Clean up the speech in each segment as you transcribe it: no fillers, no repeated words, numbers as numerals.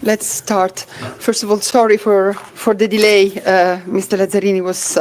Let's start. First of all, sorry for the delay. Mr. Lazzarini was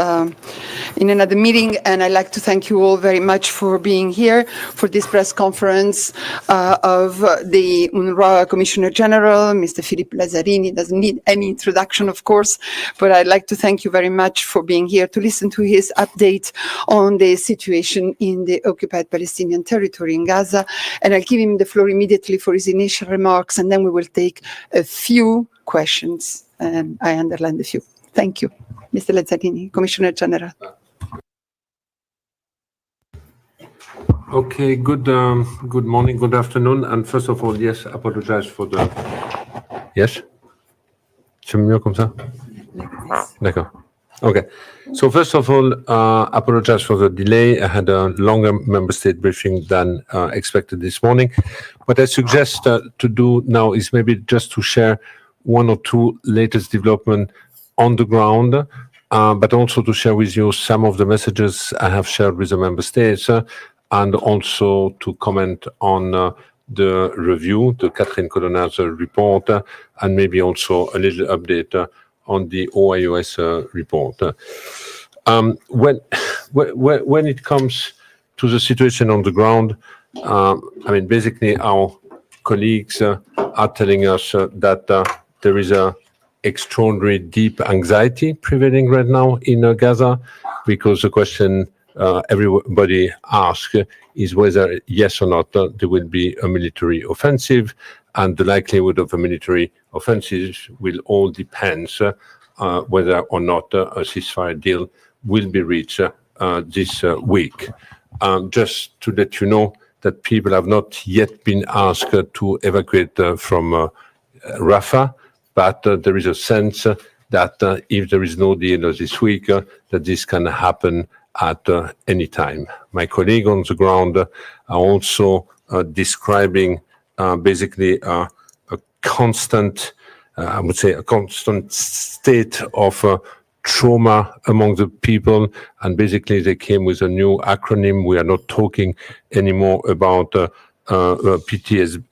in another meeting, and I'd like to thank you all very much for being here for this press conference of the UNRWA Commissioner General, Mr. Philippe Lazzarini. Doesn't need any introduction, of course, but I'd like to thank you very much for being here to listen to his update on the situation in the occupied Palestinian territory in Gaza. And I'll give him the floor immediately for his initial remarks, and then we will take a few questions. I underlined a few. Thank you. Mr. Lazzarini, Commissioner General. Okay, good morning, good afternoon. And first of all, yes, apologize for the... Yes? C'est mieux comme ça? D'accord. Okay. So first of all, apologize for the delay. I had a longer member state briefing than expected this morning. What I suggest to do now is maybe just to share one or two latest development on the ground, but also to share with you some of the messages I have shared with the member states, and also to comment on the review, the Catherine Colonna's report, and maybe also a little update on the OIOS report. When it comes to the situation on the ground, I mean, basically our colleagues are telling us that there is a extraordinary deep anxiety prevailing right now in Gaza, because the question everybody asks is whether yes or not there will be a military offensive, and the likelihood of a military offensive will all depend whether or not a ceasefire deal will be reached this week. Just to let you know that people have not yet been asked to evacuate from Rafah, but there is a sense that if there is no deal this week, that this can happen at any time. My colleague on the ground are also describing basically a constant, I would say, a constant state of trauma among the people, and basically they came with a new acronym. We are not talking anymore about PTSD,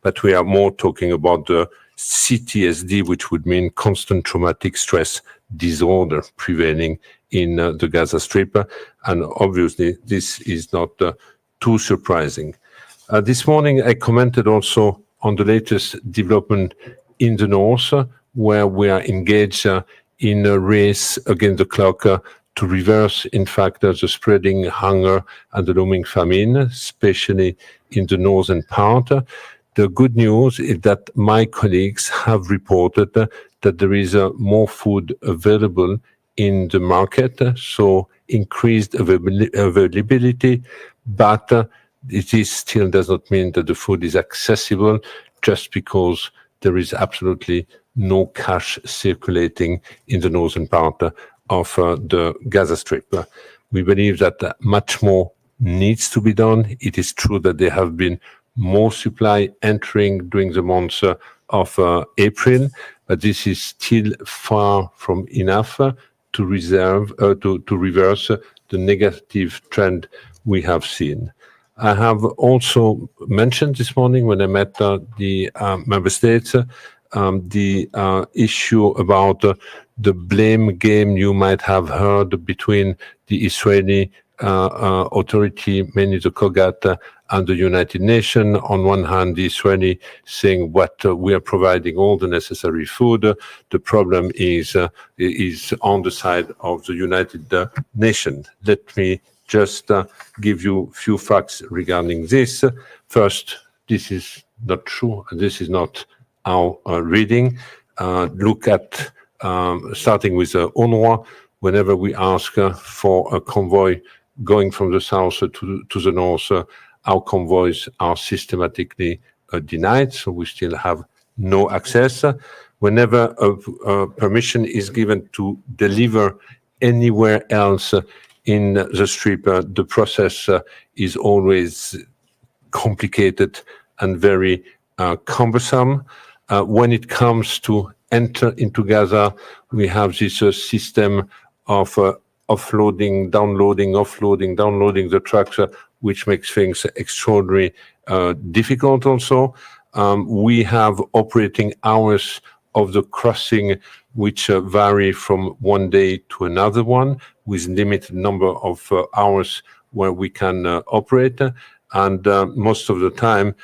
but we are more talking about the CTSD, which would mean constant traumatic stress disorder prevailing in the Gaza Strip, and obviously this is not too surprising. This morning I commented also on the latest development in the north, where we are engaged in a race against the clock to reverse, in fact, the spreading hunger and the looming famine, especially in the northern part. The good news is that my colleagues have reported that there is more food available in the market, so increased availability, but it is still does not mean that the food is accessible, just because there is absolutely no cash circulating in the northern part of the Gaza Strip. We believe that much more needs to be done. It is true that there have been more supply entering during the months of April, but this is still far from enough to reverse the negative trend we have seen. I have also mentioned this morning when I met the member states the issue about the blame game you might have heard between the Israeli authority, mainly the Kogat, and the United Nations. On one hand, the Israeli saying what we are providing all the necessary food. The problem is on the side of the United Nations. Let me just give you a few facts regarding this. First, this is not true, and this is not our reading. Look at, starting with UNRWA, whenever we ask for a convoy going from the south to the north, our convoys are systematically denied, so we still have no access. Whenever a permission is given to deliver anywhere else in the Strip, the process is always complicated and very cumbersome. When it comes to enter into Gaza, we have this system of offloading, downloading, offloading, downloading the trucks, which makes things extraordinarily difficult also. We have operating hours of the crossing which vary from one day to another one, with limited number of hours where we can operate. And most of the time,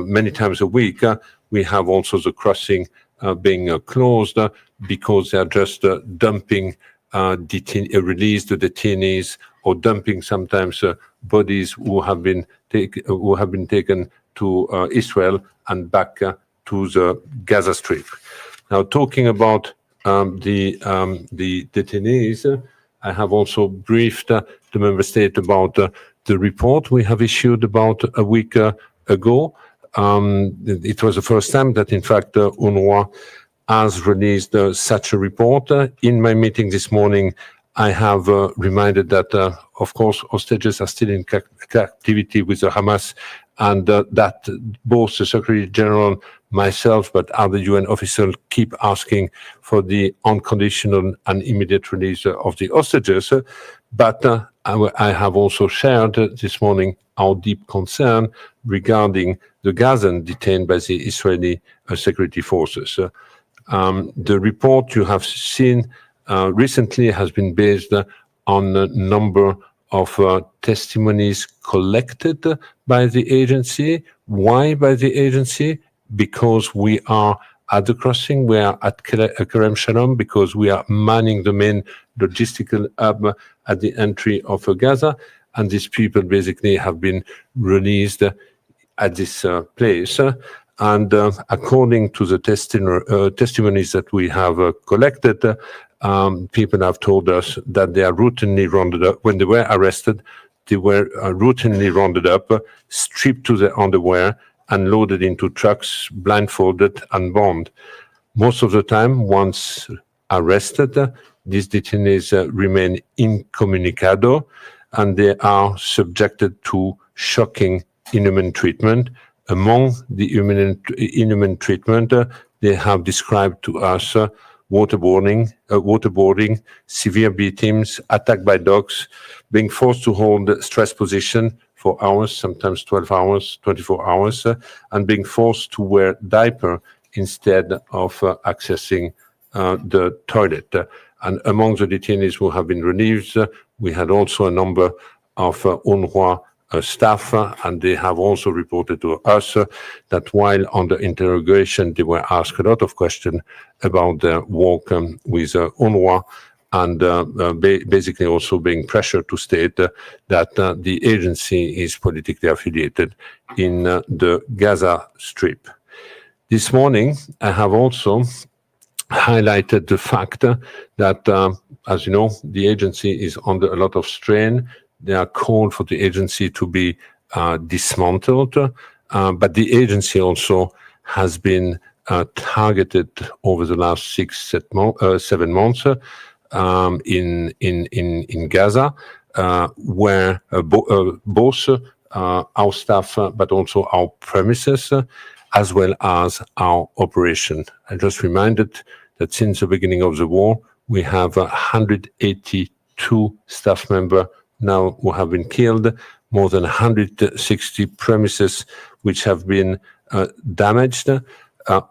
many times a week, we have also the crossing being closed because they are just dumping release the detainees, or dumping sometimes bodies who have been taken to Israel and back to the Gaza Strip. Now, talking about the detainees, I have also briefed the member state about the report we have issued about a week ago. It was the first time that, in fact, UNRWA has released such a report. In my meeting this morning, I have reminded that, of course, hostages are still in captivity with the Hamas, and that both the Secretary General, myself, but other UN officials keep asking for the unconditional and immediate release of the hostages. But I have also shared this morning our deep concern regarding the Gazan detained by the Israeli security forces. The report you have seen recently has been based on a number of testimonies collected by the agency. Why by the agency? Because we are at the crossing, we are at Kerem Shalom, because we are manning the main logistical hub at the entry of Gaza, and these people basically have been released at this place. And according to the testimonies that we have collected, people have told us that they are routinely rounded up. When they were arrested, they were routinely rounded up, stripped to their underwear, and loaded into trucks, blindfolded and bombed. Most of the time, once arrested, these detainees remain incommunicado, and they are subjected to shocking inhuman treatment. Among the inhuman treatment, they have described to us waterboarding, severe beatings, attack by dogs, being forced to hold stress position for hours, sometimes 12 hours, 24 hours, and being forced to wear diaper instead of accessing the toilet. And among the detainees who have been released, we had also a number of UNRWA staff, and they have also reported to us that while under interrogation, they were asked a lot of questions about their work with UNRWA, and basically also being pressured to state that the agency is politically affiliated in the Gaza Strip. This morning, I have also highlighted the fact that, as you know, the agency is under a lot of strain. They are called for the agency to be dismantled, but the agency also has been targeted over the last 7 months in Gaza, where both our staff, but also our premises, as well as our operation. I just reminded that since the beginning of the war, we have 182 staff members now who have been killed, more than 160 premises which have been damaged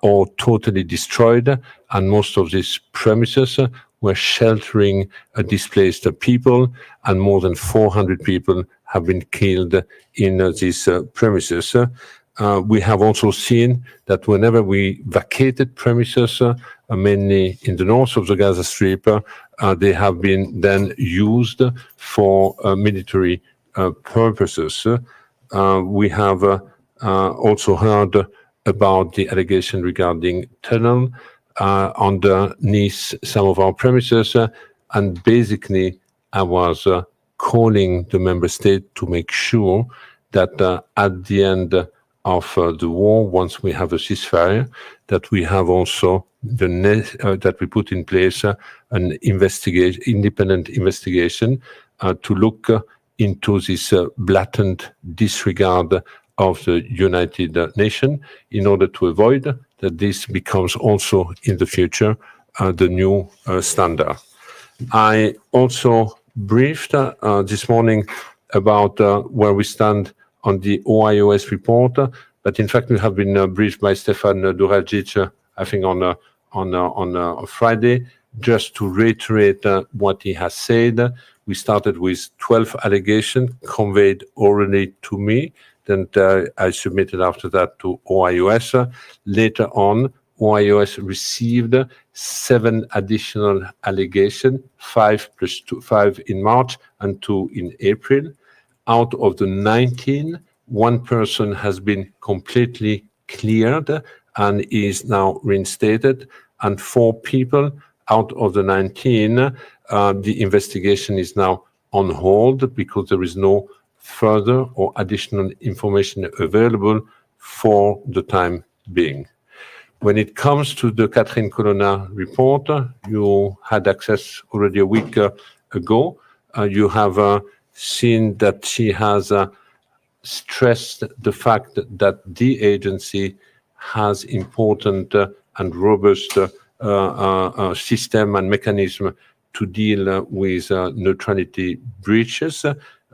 or totally destroyed, and most of these premises were sheltering displaced people, and more than 400 people have been killed in these premises. We have also seen that whenever we vacated premises, mainly in the north of the Gaza Strip, they have been then used for military purposes. We have also heard about the allegation regarding tunnel underneath some of our premises, and basically I was calling the member state to make sure that at the end of the war, once we have a ceasefire, that we have also that we put in place an independent investigation to look into this blatant disregard of the United Nations, in order to avoid that this becomes also in the future the new standard. I also briefed this morning about where we stand on the OIOS report, but but in fact, we have been briefed by Stefan Durajic, I think on Friday, just to reiterate what he has said. We started with 12 allegations conveyed orally to me. Then I submitted after that to OIOS. Later on, OIOS received 7 additional allegations, 5 plus 2, 5 in March and 2 in April. Out of the 19, 1 person has been completely cleared and is now reinstated, and 4 people out of the 19, the investigation is now on hold because there is no further or additional information available for the time being. When it comes to the Catherine Colonna report, you had access already a week ago. You have seen that she has stressed the fact that the agency has important and robust system and mechanism to deal with neutrality breaches,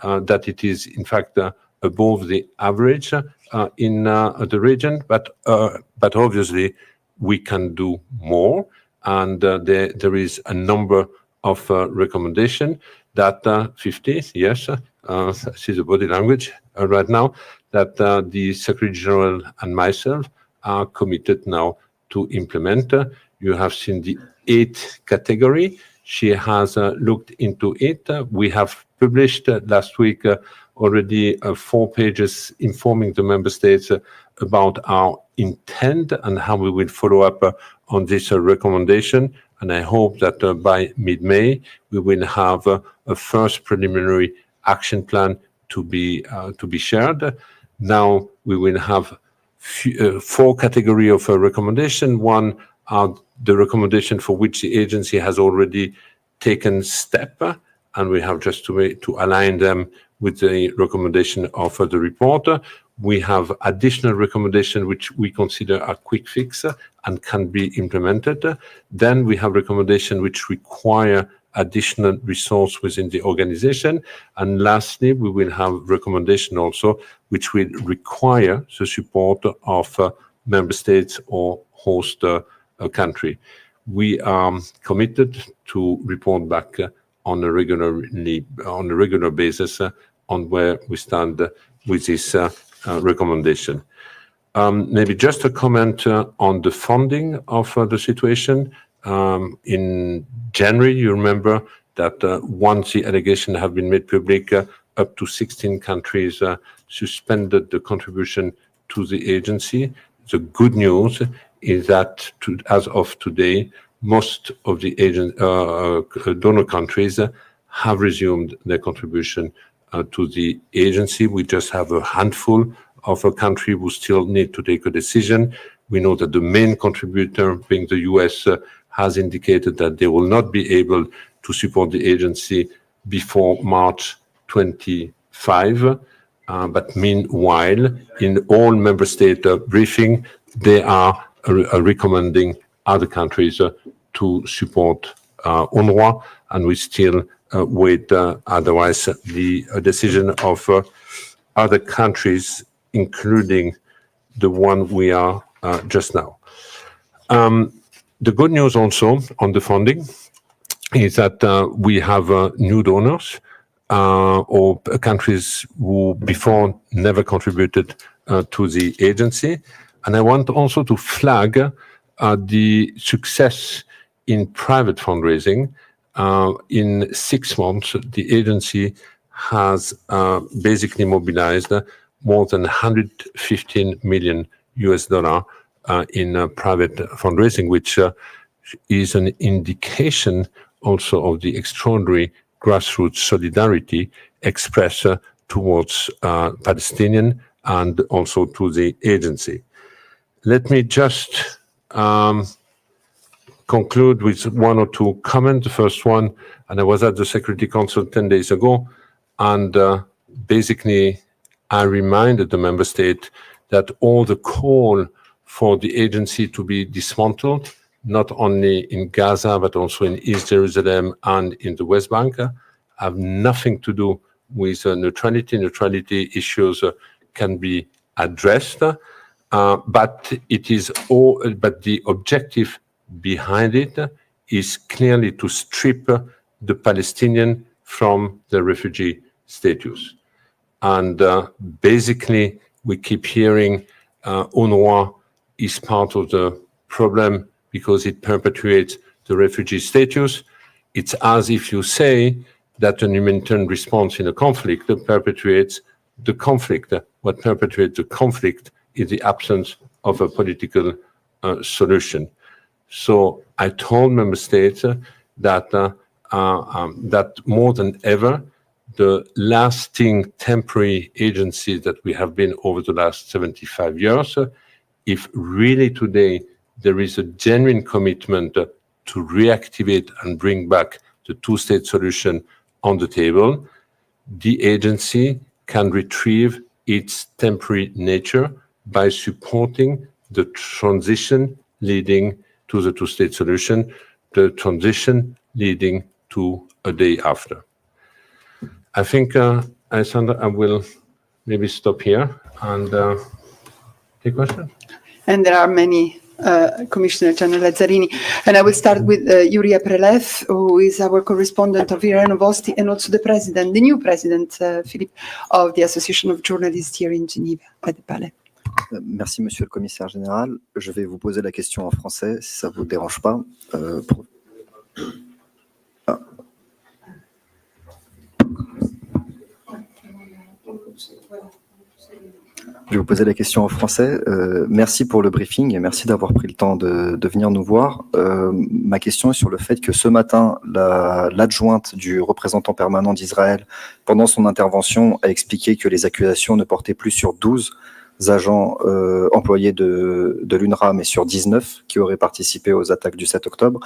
that it is in fact above the average in the region, but obviously we can do more, and there is a number of recommendations that 50, yes, I see the body language right now, that the Secretary General and myself are committed now to implement. You have seen the 8 category. She has looked into it. We have published last week already 4 pages informing the member states about our intent and how we will follow up on this recommendation. And I hope that by mid-May, we will have a first preliminary action plan to be shared. Now we will have 4 categories of recommendation. One are the recommendation for which the agency has already taken step, and we have just to align them with the recommendation of the report. We have additional recommendations which we consider a quick fix and can be implemented. Then we have recommendations which require additional resource within the organization. And lastly, we will have recommendation also which will require the support of member states or host country. We are committed to report back on a regular basis on where we stand with this recommendation. Maybe just a comment on the funding of the situation. In January, you remember that once the allegations have been made public, up to 16 countries suspended the contribution to the agency. The good news is that as of today, most of the donor countries have resumed their contribution to the agency. We just have a handful of a country who still need to take a decision. We know that the main contributor, being the US, has indicated that they will not be able to support the agency before March 25. But meanwhile, in all member state briefing, they are recommending other countries to support UNRWA, and we still wait otherwise the decision of other countries, including the one we are just now. The good news also on the funding is that we have new donors or countries who before never contributed to the agency. And I want also to flag the success in private fundraising. In 6 months, the agency has basically mobilized more than $115 million in private fundraising, which is an indication also of the extraordinary grassroots solidarity expressed towards Palestinian and also to the agency. Let me just conclude with 1 or 2 comments. The first one, and I was at the Security Council 10 days ago, and basically I reminded the member state that all the call for the agency to be dismantled, not only in Gaza, but also in East Jerusalem and in the West Bank, have nothing to do with neutrality. Neutrality issues can be addressed. but the objective behind it is clearly to strip the Palestinian from the refugee status. And basically, we keep hearing UNRWA is part of the problem because it perpetuates the refugee status. It's as if you say that an humanitarian response in a conflict perpetuates the conflict. What perpetuates the conflict is the absence of a political solution. So I told member states that more than ever, the lasting temporary agencies that we have been over the last 75 years, if really today there is a genuine commitment to reactivate and bring back the two-state solution on the table, the agency can retrieve its temporary nature by supporting the transition leading to the two-state solution, the transition leading to a day after. I think, Alessandra, I will maybe stop here and take questions. And there are many, Commissioner General Lazzarini. And I will start with Yuri Prelev, who is our correspondent of IRA Novosti, and also the president, the new president, Philippe, of the Association of Journalists here in Geneva, at the Palais. Merci, Monsieur le Commissaire Général. Je vais vous poser la question en français, si ça ne vous dérange pas. Je vais vous poser la question en français. Merci pour le briefing et merci d'avoir pris le temps de venir nous voir. Ma question est sur le fait que ce matin, l'adjointe du représentant permanent d'Israël, pendant son intervention, a expliqué que les accusations ne portaient plus sur 12 agents employés de l'UNRWA, mais sur 19 qui auraient participé aux attaques du 7 octobre.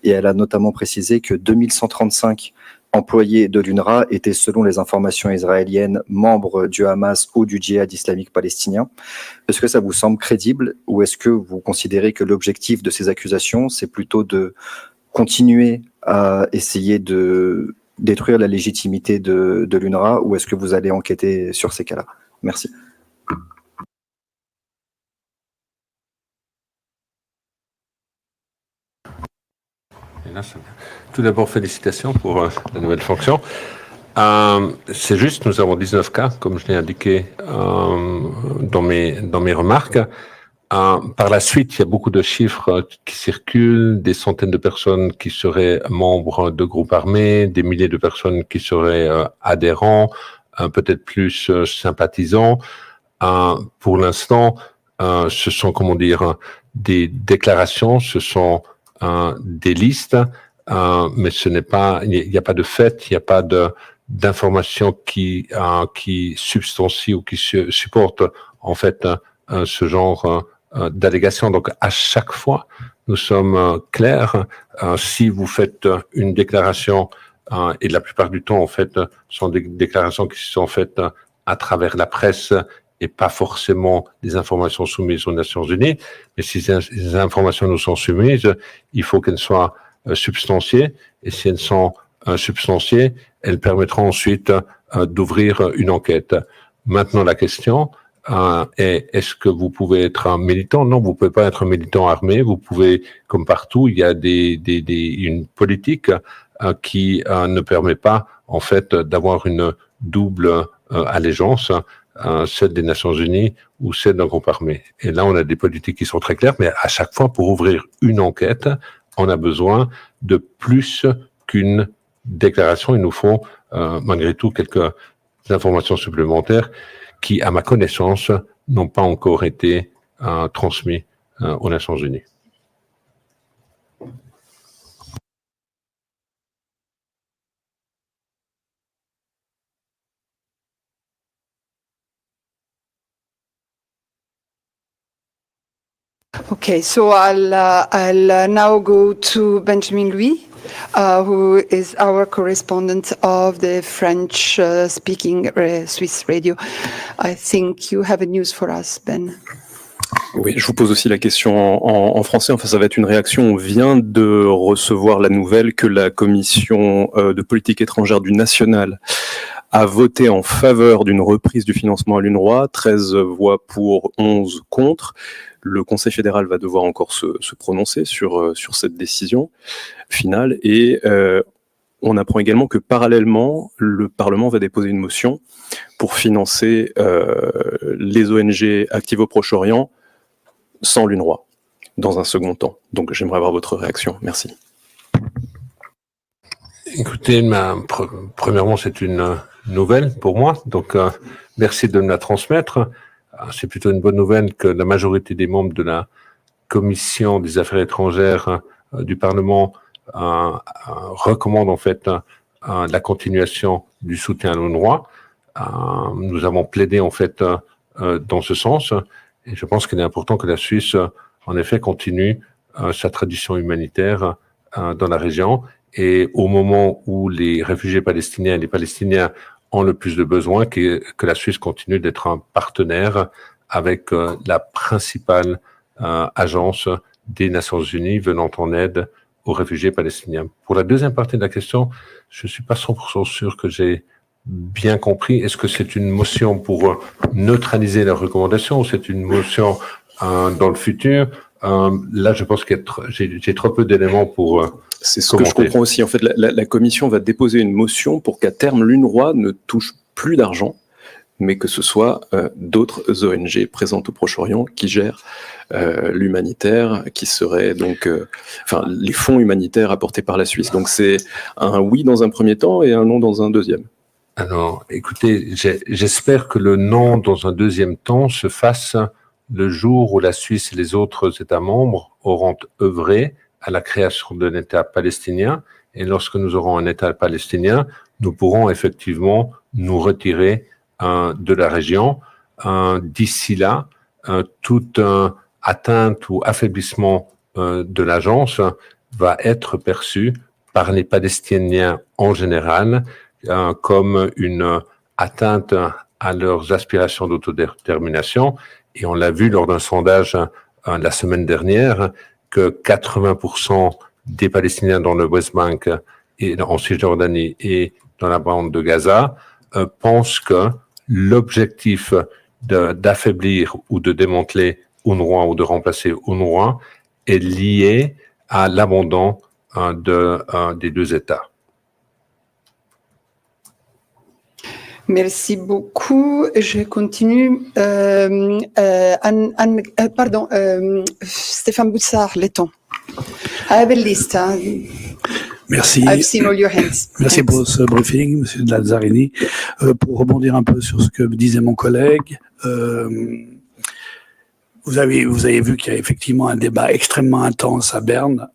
Et elle a notamment précisé que 2135 employés de l'UNRWA étaient, selon les informations israéliennes, membres du Hamas ou du djihad islamique palestinien. Est-ce que ça vous semble crédible ou est-ce que vous considérez que l'objectif de ces accusations, c'est plutôt de continuer à essayer de détruire la légitimité de l'UNRWA ou est-ce que vous allez enquêter sur ces cas-là? Merci. Tout d'abord, félicitations pour la nouvelle fonction. C'est juste, nous avons 19 cas, comme je l'ai indiqué dans mes remarques. Par la suite, il y a beaucoup de chiffres qui circulent, des centaines de personnes qui seraient membres de groupes armés, des milliers de personnes qui seraient adhérents, peut-être plus sympathisants. Pour l'instant, ce sont, comment dire, des déclarations, ce sont des listes, mais ce n'est pas, il n'y a pas de fait, il n'y a pas d'informations qui substancient ou qui supportent en fait ce genre d'allégations. Donc à chaque fois, nous sommes clairs. Si vous faites une déclaration, et la plupart du temps en fait, sont des déclarations qui sont faites à travers la presse et pas forcément des informations soumises aux Nations Unies. Mais si ces informations nous sont soumises, il faut qu'elles soient substantiées. Et si elles sont substantiées, elles permettront ensuite d'ouvrir une enquête. Maintenant, la question est, est-ce que vous pouvez être un militant? Non, vous pouvez pas être un militant armé. Vous pouvez, comme partout, il y a une politique qui ne permet pas, en fait, d'avoir une double allégeance, celle des Nations Unies ou celle d'un groupe armé. Et là, on a des politiques qui sont très claires, mais à chaque fois, pour ouvrir une enquête, on a besoin de plus qu'une déclaration. Il nous faut, malgré tout, quelques informations supplémentaires qui, à ma connaissance, n'ont pas encore été transmises aux Nations Unies. Okay, so I'll now go to Benjamin Louis, who is our correspondent of the French-speaking Swiss radio. I think you have a news for us, Ben. Oui, je vous pose aussi la question en français. Enfin, ça va être une réaction. On vient de recevoir la nouvelle que la commission de politique étrangère du National a voté en faveur d'une reprise du financement à l'UNRWA, 13 voix pour, 11 contre. Le Conseil fédéral va devoir encore se prononcer sur cette décision finale. Et on apprend également que parallèlement, le Parlement va déposer une motion pour financer les ONG actives au Proche-Orient sans l'UNRWA, dans un second temps. Donc j'aimerais avoir votre réaction. Merci. Écoutez, premièrement, c'est une nouvelle pour moi, donc merci de me la transmettre. C'est plutôt une bonne nouvelle que la majorité des membres de la Commission des Affaires étrangères du Parlement recommande en fait la continuation du soutien à l'UNRWA. Nous avons plaidé en fait dans ce sens, et je pense qu'il est important que la Suisse, en effet, continue sa tradition humanitaire dans la région. Et au moment où les réfugiés palestiniens et les Palestiniens ont le plus de besoins, que la Suisse continue d'être un partenaire avec la principale agence des Nations Unies venant en aide aux réfugiés palestiniens. Pour la deuxième partie de la question, je ne suis pas 100% sûr que j'ai bien compris. Est-ce que c'est une motion pour neutraliser la recommandation ou c'est une motion dans le futur? Là, je pense que j'ai trop peu d'éléments pour c'est ce commenter. Que je comprends aussi. En fait, la Commission va déposer une motion pour qu'à terme, l'UNRWA ne touche plus d'argent, mais que ce soit d'autres ONG présentes au Proche-Orient qui gèrent l'humanitaire, qui serait donc, les fonds humanitaires apportés par la Suisse. Donc c'est un oui dans un premier temps et un non dans un deuxième. Alors, écoutez, j'espère que le non dans un deuxième temps se fasse le jour où la Suisse et les autres États membres auront œuvré à la création d'un État palestinien. Et lorsque nous aurons un État palestinien, nous pourrons effectivement nous retirer de la région. D'ici là, toute atteinte ou affaiblissement de l'agence va être perçu par les Palestiniens en général comme une atteinte à leurs aspirations d'autodétermination. Et on l'a vu lors d'un sondage la semaine dernière que 80% des Palestiniens dans le West Bank et en Cisjordanie et dans la bande de Gaza pensent que l'objectif d'affaiblir ou de démanteler UNRWA ou de remplacer UNRWA est lié à l'abandon des deux États. Merci beaucoup. Je continue. Stéphane Boutsard, Letton. I have a list. Merci. I've seen all your hands. Merci pour ce briefing, Monsieur Lazzarini. Pour rebondir un peu sur ce que disait mon collègue, vous avez vu qu'il y a effectivement un débat extrêmement intense à Berne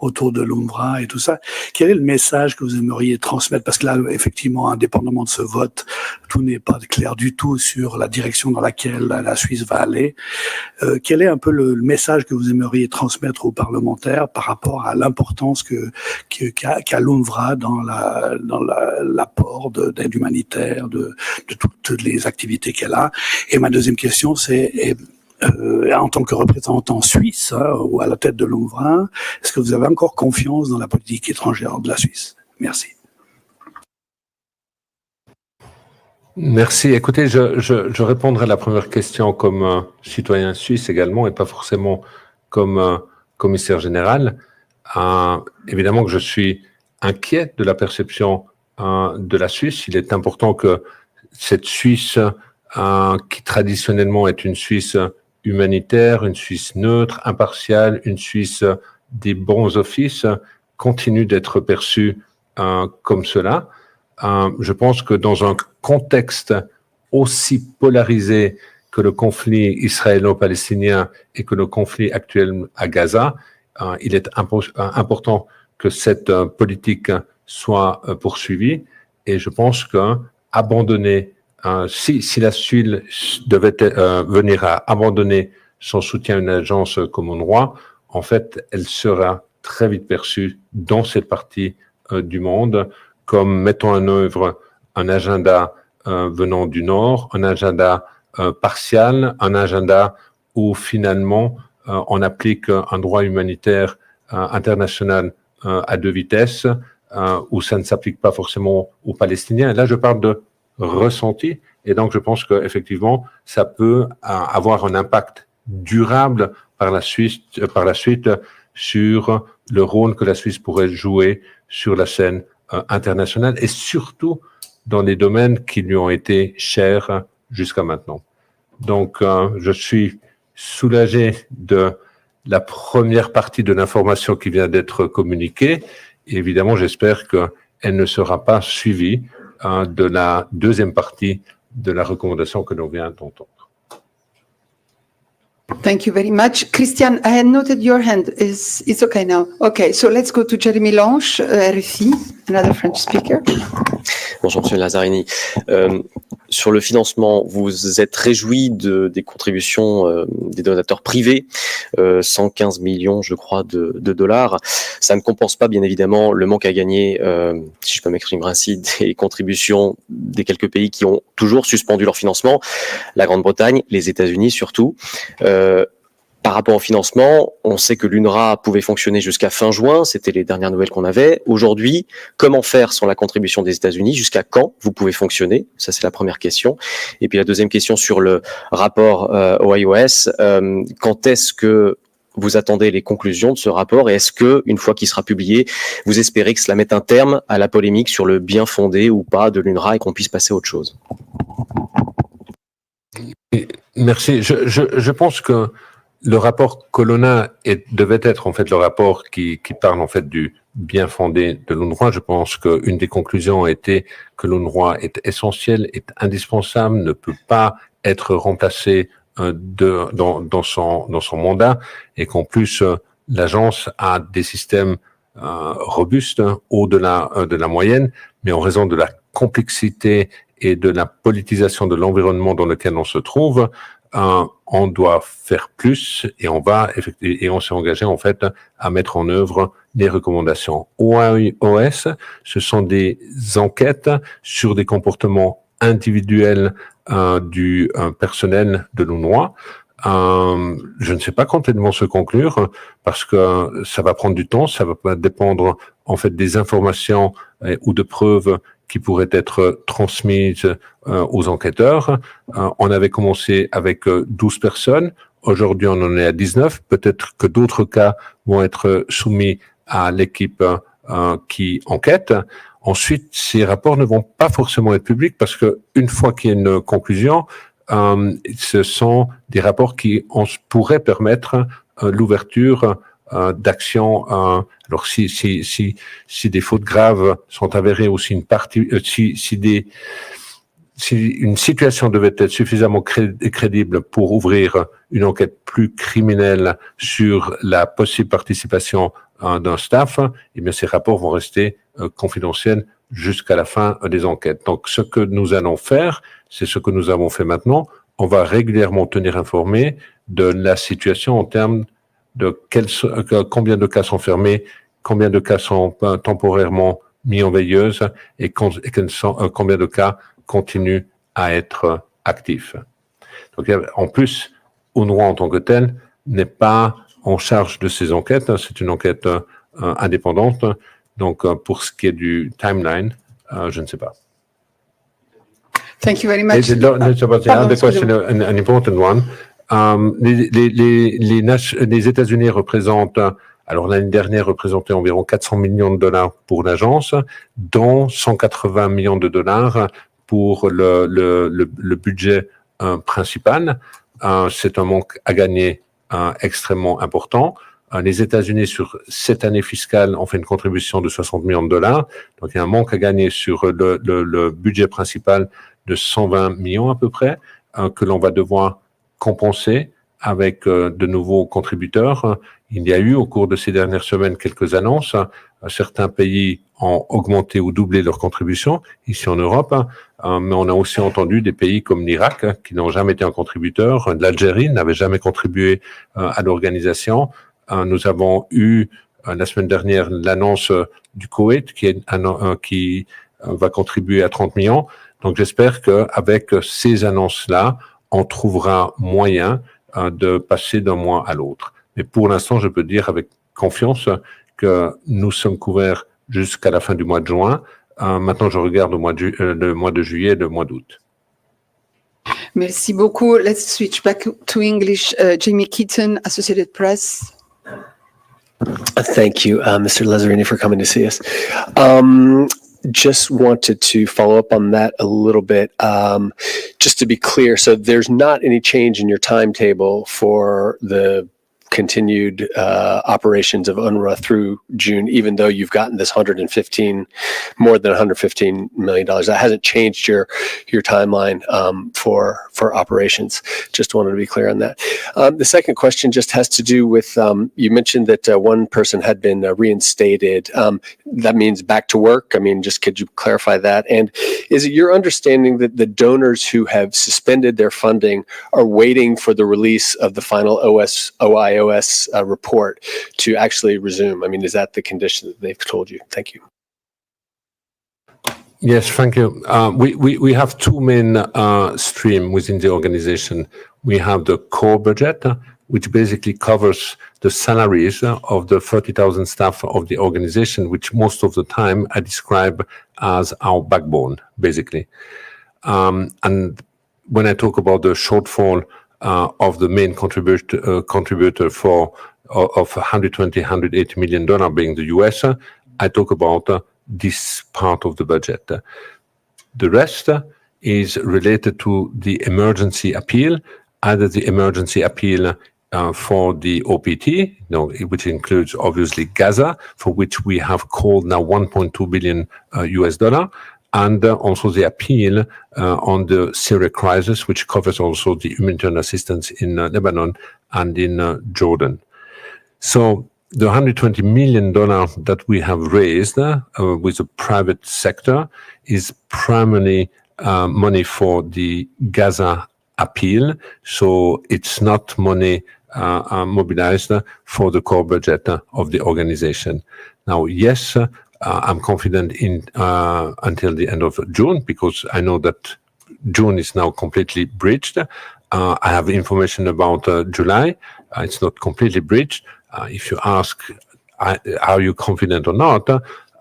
autour de l'UNRWA et tout ça. Quel est le message que vous aimeriez transmettre? Parce que là, effectivement, indépendamment de ce vote, tout n'est pas clair du tout sur la direction dans laquelle la Suisse va aller. Quel est un peu le message que vous aimeriez transmettre aux parlementaires par rapport à l'importance qu'a l'UNRWA dans l'apport d'aide humanitaire, de toutes les activités qu'elle a? Et ma deuxième question, c'est en tant que représentant suisse ou à la tête de l'UNRWA, est-ce que vous avez encore confiance dans la politique étrangère de la Suisse? Merci. Merci. Écoutez, je répondrai à la première question comme citoyen suisse également et pas forcément comme commissaire général. Évidemment que je suis inquiet de la perception de la Suisse. Il est important que cette Suisse, qui traditionnellement est une Suisse humanitaire, une Suisse neutre, impartiale, une Suisse des bons offices, continue d'être perçue comme cela. Je pense que dans un contexte aussi polarisé que le conflit israélo-palestinien et que le conflit actuel à Gaza, il est important que cette politique soit poursuivie. Et je pense que abandonner si la Suisse devait venir à abandonner son soutien à une agence comme UNRWA, en fait, elle sera très vite perçue dans cette partie du monde comme mettant en œuvre un agenda venant du Nord, un agenda partial, un agenda où finalement on applique un droit humanitaire international à deux vitesses, où ça ne s'applique pas forcément aux Palestiniens. Et là, je parle de ressenti. Et donc, je pense qu'effectivement, ça peut avoir un impact durable par la suite sur le rôle que la Suisse pourrait jouer sur la scène internationale et surtout dans les domaines qui lui ont été chers jusqu'à maintenant. Donc, je suis soulagé de la première partie de l'information qui vient d'être communiquée. Et évidemment, j'espère qu'elle ne sera pas suivie de la deuxième partie de la recommandation que l'on vient d'entendre. Thank you very much. Christian, I had noted your hand. It's okay now. Okay, so let's go to Jeremy Lange, RFI, another French speaker. Bonjour, Monsieur Lazzarini. Sur le financement, vous êtes réjoui des contributions des donateurs privés, 115 millions, je crois, de dollars. Ça ne compense pas, bien évidemment, le manque à gagner, si je peux m'exprimer ainsi, des contributions des quelques pays qui ont toujours suspendu leur financement, la Grande-Bretagne, les États-Unis surtout. Par rapport au financement, on sait que l'UNRWA pouvait fonctionner jusqu'à fin juin, c'était les dernières nouvelles qu'on avait. Aujourd'hui, comment faire sans la contribution des États-Unis? Jusqu'à quand vous pouvez fonctionner? Ça, c'est la première question. Et puis la deuxième question sur le rapport OIOS, quand est-ce que vous attendez les conclusions de ce rapport et est-ce que, une fois qu'il sera publié, vous espérez que cela mette un terme à la polémique sur le bien fondé ou pas de l'UNRWA et qu'on puisse passer à autre chose? Merci. Je pense que le rapport Colonna devait être en fait le rapport qui parle en fait du bien fondé de l'UNRWA. Je pense qu'une des conclusions a été que l'UNRWA est essentiel, est indispensable, ne peut pas être remplacé dans son mandat, et qu'en plus l'agence a des systèmes robustes au-delà de la moyenne, mais en raison de la complexité et de la politisation de l'environnement dans lequel on se trouve, on doit faire plus et on s'est engagé en fait à mettre en œuvre les recommandations. OIOS, ce sont des enquêtes sur des comportements individuels du personnel de l'UNRWA. Je ne sais pas quand elles vont se conclure parce que ça va prendre du temps, ça va dépendre en fait des informations ou de preuves qui pourraient être transmises aux enquêteurs. On avait commencé avec 12 personnes, aujourd'hui on en est à 19, peut-être que d'autres cas vont être soumis à l'équipe qui enquête. Ensuite, ces rapports ne vont pas forcément être publics parce que une fois qu'il y a une conclusion, ce sont des rapports qui pourraient permettre l'ouverture d'actions. Alors si des fautes graves sont avérées ou si une situation devait être suffisamment crédible pour ouvrir une enquête plus criminelle sur la possible participation d'un staff, eh bien ces rapports vont rester confidentiels jusqu'à la fin des enquêtes. Donc ce que nous allons faire, c'est ce que nous avons fait maintenant. On va régulièrement tenir informé de la situation en termes de combien de cas sont fermés, combien de cas sont temporairement mis en veilleuse et combien de cas continuent à être actifs. Donc, en plus, UNRWA en tant que tel n'est pas en charge de ces enquêtes, c'est une enquête indépendante. Donc, pour ce qui est du timeline, je ne sais pas. Thank you very much. The question, an important one. Les États-Unis représentent, alors l'année dernière représentaient environ 400 millions de dollars pour l'agence, dont 180 millions de dollars pour le budget principal. C'est un manque à gagner extrêmement important. Les États-Unis, sur cette année fiscale, ont fait une contribution de 60 millions de dollars. Donc, il y a un manque à gagner sur le budget principal de 120 millions à peu près, que l'on va devoir compenser avec de nouveaux contributeurs. Il y a eu au cours de ces dernières semaines quelques annonces. Certains pays ont augmenté ou doublé leurs contributions ici en Europe, mais on a aussi entendu des pays comme l'Irak qui n'ont jamais été un contributeur. L'Algérie n'avait jamais contribué à l'organisation. Nous avons eu la semaine dernière l'annonce du Koweït qui va contribuer à 30 millions. Donc j'espère qu'avec ces annonces-là, on trouvera moyen de passer d'un mois à l'autre. Mais pour l'instant, je peux dire avec confiance que nous sommes couverts jusqu'à la fin du mois de juin. Maintenant, je regarde le mois de juillet et le mois d'août. Merci beaucoup. Let's switch back to English. Jamie Keaton, Associated Press. Thank you, Mr. Lazzarini, for coming to see us. Just wanted to follow up on that a little bit. Just to be clear, so there's not any change in your timetable for the continued operations of UNRWA through June, even though you've gotten this more than $115 million. That hasn't changed your timeline for operations. Just wanted to be clear on that. The second question just has to do with, you mentioned that one person had been reinstated. That means back to work? I mean, just could you clarify that? And is it your understanding that the donors who have suspended their funding are waiting for the release of the final OIOS report to actually resume? I mean, is that the condition that they've told you? Thank you. Yes, thank you. We have two main streams within the organization. We have the core budget, which basically covers the salaries of the 30,000 staff of the organization, which most of the time I describe as our backbone, basically. And when I talk about the shortfall of the main contributor of $180 million being the US, I talk about this part of the budget. The rest is related to the emergency appeal, either the emergency appeal for the OPT, which includes obviously Gaza, for which we have called now $1.2 billion US dollar, and also the appeal on the Syria crisis, which covers also the humanitarian assistance in Lebanon and in Jordan. So the $120 million that we have raised with the private sector is primarily money for the Gaza appeal. So it's not money mobilized for the core budget of the organization. Now, yes, I'm confident in until the end of June, because I know that June is now completely breached. I have information about July. It's not completely breached. If you ask, are you confident or not?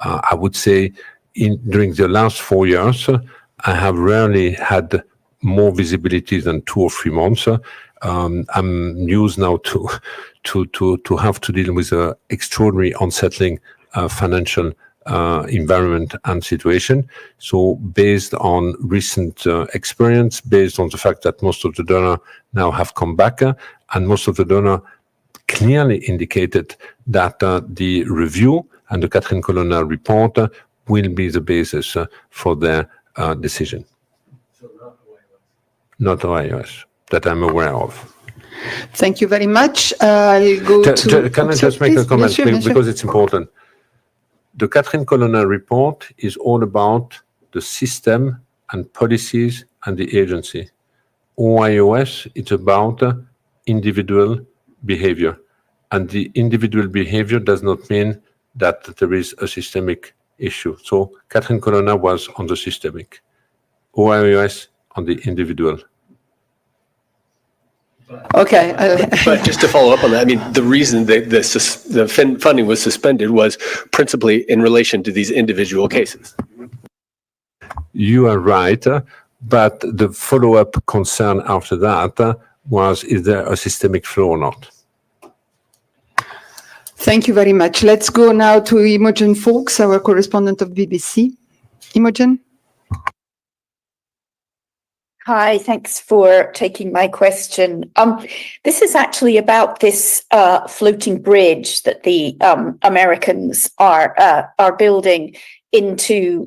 I would say during the last 4 years, I have rarely had more visibility than 2 or 3 months. I'm used now to have to deal with an extraordinary unsettling financial environment and situation. So based on recent experience, based on the fact that most of the donors now have come back, and most of the donors clearly indicated that the review and the Catherine Colonna report will be the basis for their decision. So not OIOS that I'm aware of. Thank you very much. I'll go to... Can I just make a comment, because it's important? The Catherine Colonna report is all about the system and policies and the agency. OIOS, it's about individual behavior. And the individual behavior does not mean that there is a systemic issue. So Catherine Colonna was on the systemic, OIOS on the individual. Okay. But just to follow up on that, I mean, the reason that the funding was suspended was principally in relation to these individual cases. You are right, but the follow-up concern after that was, is there a systemic flow or not? Thank you very much. Let's go now to Imogen Foulkes, our correspondent of BBC. Imogen? Hi, thanks for taking my question. This is actually about this floating bridge that the Americans are building into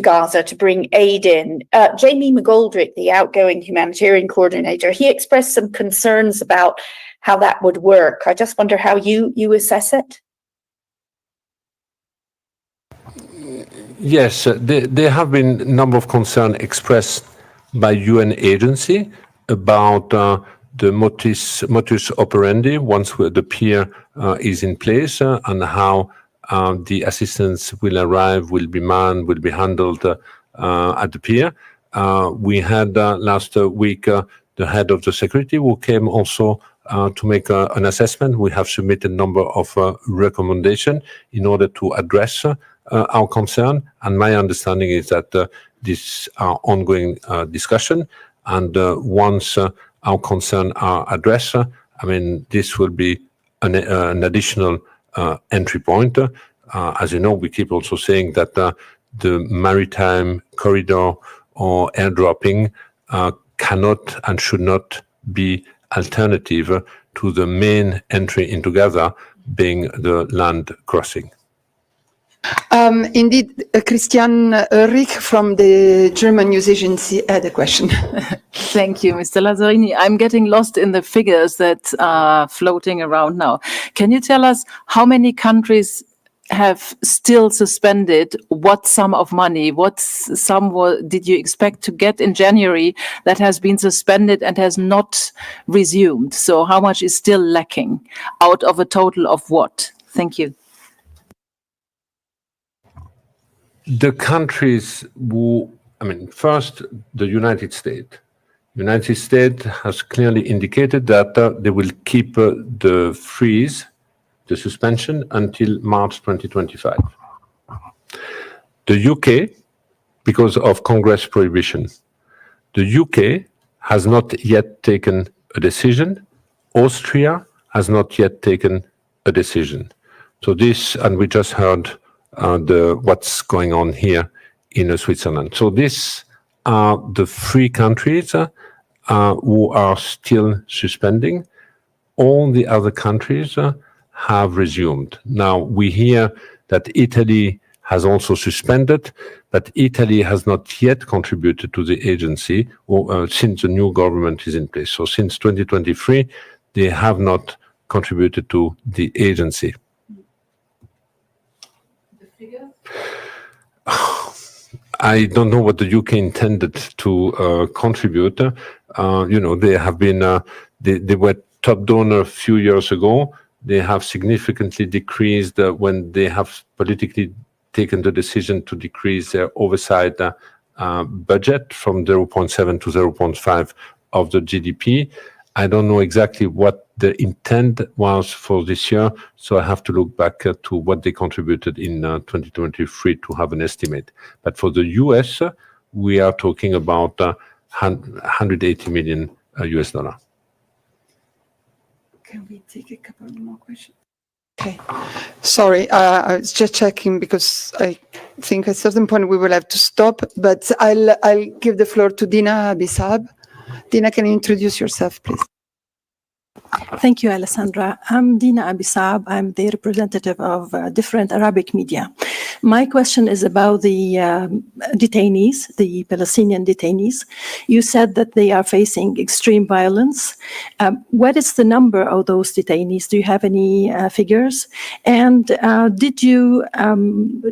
Gaza to bring aid in. Jamie McGoldrick, the outgoing humanitarian coordinator, he expressed some concerns about how that would work. I just wonder how you assess it. Yes, there have been a number of concerns expressed by UN agency about the modus operandi once the pier is in place, and how the assistance will arrive, will be manned, will be handled at the pier. We had last week the head of the security who came also to make an assessment. We have submitted a number of recommendations in order to address our concern, and my understanding is that these are ongoing discussion, and once our concerns are addressed, I mean, this will be an additional entry point. As you know, we keep also saying that the maritime corridor or airdropping cannot and should not be alternative to the main entry into Gaza, being the land crossing. Indeed, Christian Ulrich from the German news agency had a question. Thank you, Mr. Lazzarini. I'm getting lost in the figures that are floating around now. Can you tell us how many countries have still suspended what sum of money, what sum did you expect to get in January that has been suspended and has not resumed? So how much is still lacking out of a total of what? Thank you. The countries who, I mean, first, the United States. United States has clearly indicated that they will keep the freeze, the suspension, until March 2025. The UK, because of Congress prohibition. The UK has not yet taken a decision. Austria has not yet taken a decision. So this, and we just heard what's going on here in Switzerland. So these are the three countries who are still suspending. All the other countries have resumed. Now we hear that Italy has also suspended, but Italy has not yet contributed to the agency since the new government is in place. So since 2023, they have not contributed to the agency. I don't know what the UK intended to contribute. You know, they have been, they were top donor a few years ago. They have significantly decreased when they have politically taken the decision to decrease their oversight budget from 0.7 to 0.5 of the GDP. I don't know exactly what the intent was for this year, so I have to look back to what they contributed in 2023 to have an estimate. But for the US, we are talking about 180 million US dollar. Can we take a couple more questions? Okay. Sorry, I was just checking because I think at a certain point we will have to stop, but I'll give the floor to Dina Abisab. Dina, can you introduce yourself, please? Thank you, Alessandra. I'm Dina Abisab. I'm the representative of different Arabic media. My question is about the detainees, the Palestinian detainees. You said that they are facing extreme violence. What is the number of those detainees? Do you have any figures? And did you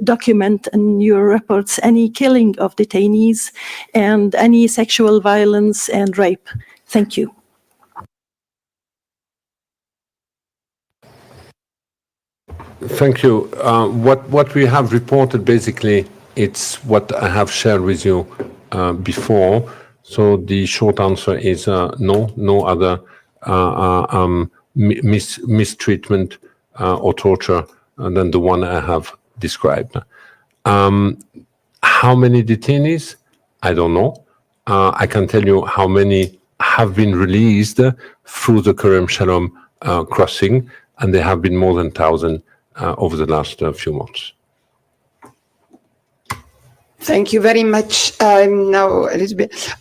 document in your reports any killing of detainees and any sexual violence and rape? Thank you. Thank you. What we have reported, basically, it's what I have shared with you before. So the short answer is no other mistreatment or torture than the one I have described. How many detainees? I don't know. I can tell you how many have been released through the Kerem Shalom crossing, and there have been more than 1,000 over the last few months. Thank you very much. Now, Elizabeth,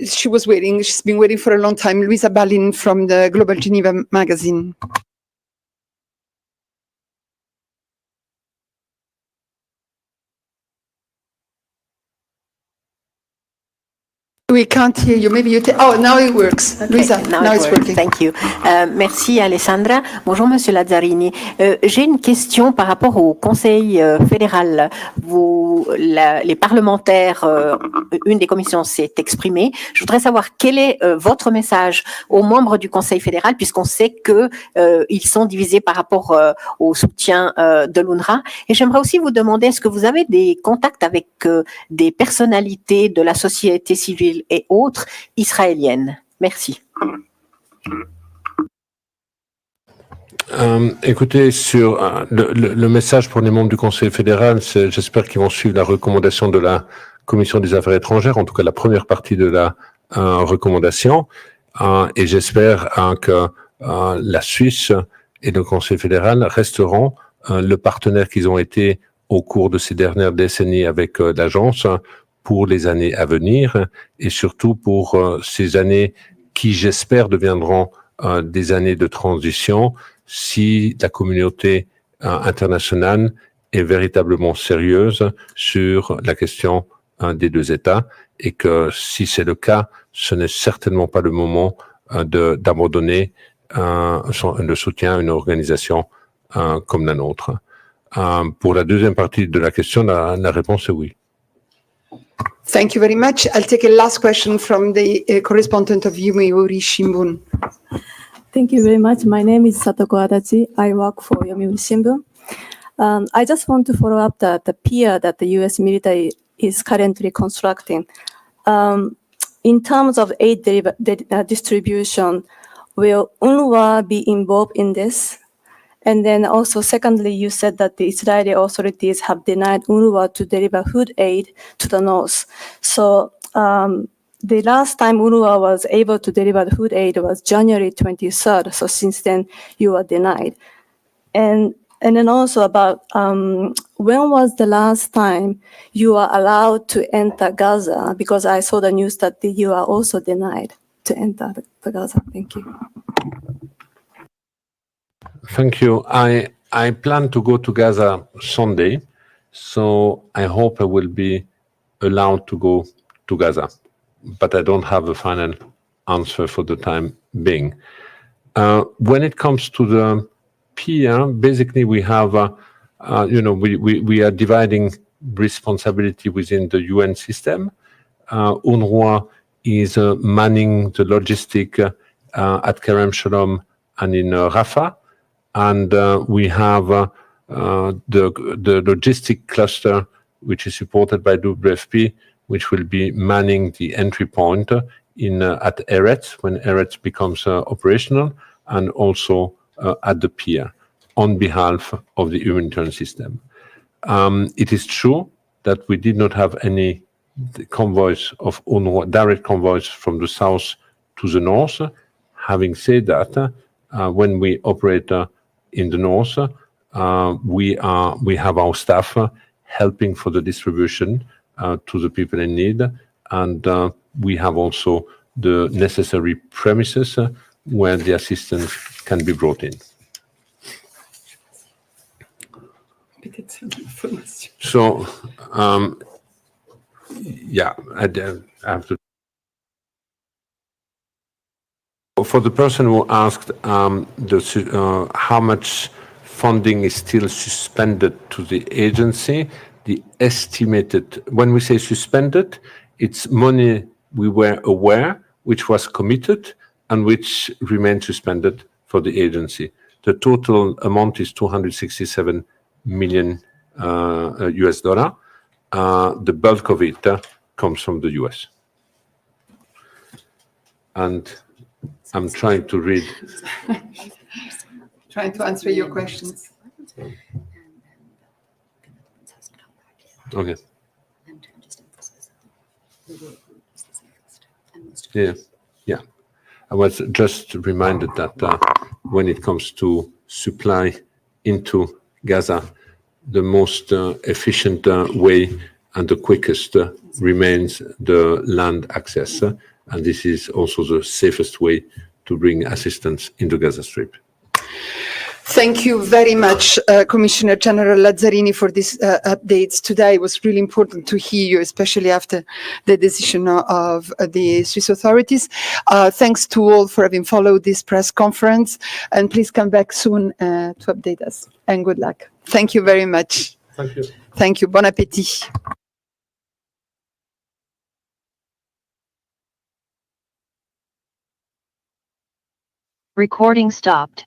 she was waiting. She's been waiting for a long time. Louisa Balin from the Global Geneva magazine. We can't hear you. Maybe you oh, now it works. Okay, Luisa, now it's working. Thank you. Merci Alessandra. Bonjour Monsieur Lazzarini. J'ai une question par rapport au Conseil fédéral. Les parlementaires, une des commissions s'est exprimée. Je voudrais savoir quel est votre message aux membres du Conseil fédéral, puisqu'on sait que ils sont divisés par rapport au soutien de l'UNRWA. Et j'aimerais aussi vous demander, est-ce que vous avez des contacts avec des personnalités de la société civile et autres israéliennes? Merci. Écoutez, sur le message pour les membres du Conseil fédéral, j'espère qu'ils vont suivre la recommandation de la Commission des affaires étrangères, en tout cas la première partie de la recommandation, et j'espère que la Suisse et le Conseil fédéral resteront le partenaire qu'ils ont été au cours de ces dernières décennies avec l'agence pour les années à venir, et surtout pour ces années qui, j'espère, deviendront des années de transition si la communauté internationale est véritablement sérieuse sur la question des deux États, et que si c'est le cas, ce n'est certainement pas le moment d'abandonner le soutien à une organisation comme la nôtre. Pour la deuxième partie de la question, la réponse est oui. Thank you very much. I'll take a last question from the correspondent of Yomiuri Shimbun. Thank you very much. My name is Satoko Adachi. I work for Yomiuri Shimbun. I just want to follow up the pier that the U.S. military is currently constructing. In terms of aid distribution, will UNRWA be involved in this? And then also, secondly, you said that the Israeli authorities have denied UNRWA to deliver food aid to the north. So the last time UNRWA was able to deliver the food aid was January 23rd. So since then, you were denied. And then also about when was the last time you were allowed to enter Gaza? Because I saw the news that you are also denied to enter the Gaza. Thank you. Thank you. I plan to go to Gaza Sunday, so I hope I will be allowed to go to Gaza, but I don't have a final answer for the time being. When it comes to the pier, basically we have, we are dividing responsibility within the UN system. UNRWA is manning the logistic at Kerem Shalom and in Rafah. And we have the logistic cluster, which is supported by WFP, which will be manning the entry point at Eretz when Eretz becomes operational, and also at the pier on behalf of the humanitarian system. It is true that we did not have any convoys of UNRWA, direct convoys from the south to the north. Having said that, when we operate in the north, we have our staff helping for the distribution to the people in need, and we have also the necessary premises where the assistance can be brought in. So, yeah, I have to. For the person who asked how much funding is still suspended to the agency, the estimated, when we say suspended, it's money we were aware, which was committed, and which remained suspended for the agency. The total amount is 267 million US dollar. The bulk of it comes from the US. And I'm trying to read. Trying to answer your questions. Okay. Yeah. I was just reminded that when it comes to supply into Gaza, the most efficient way and the quickest remains the land access. And this is also the safest way to bring assistance into Gaza Strip. Thank you very much, Commissioner General Lazzarini, for these updates today. It was really important to hear you, especially after the decision of the Swiss authorities. Thanks to all for having followed this press conference, and please come back soon to update us. And good luck. Thank you very much. Thank you. Thank you. Bon appétit. Recording stopped.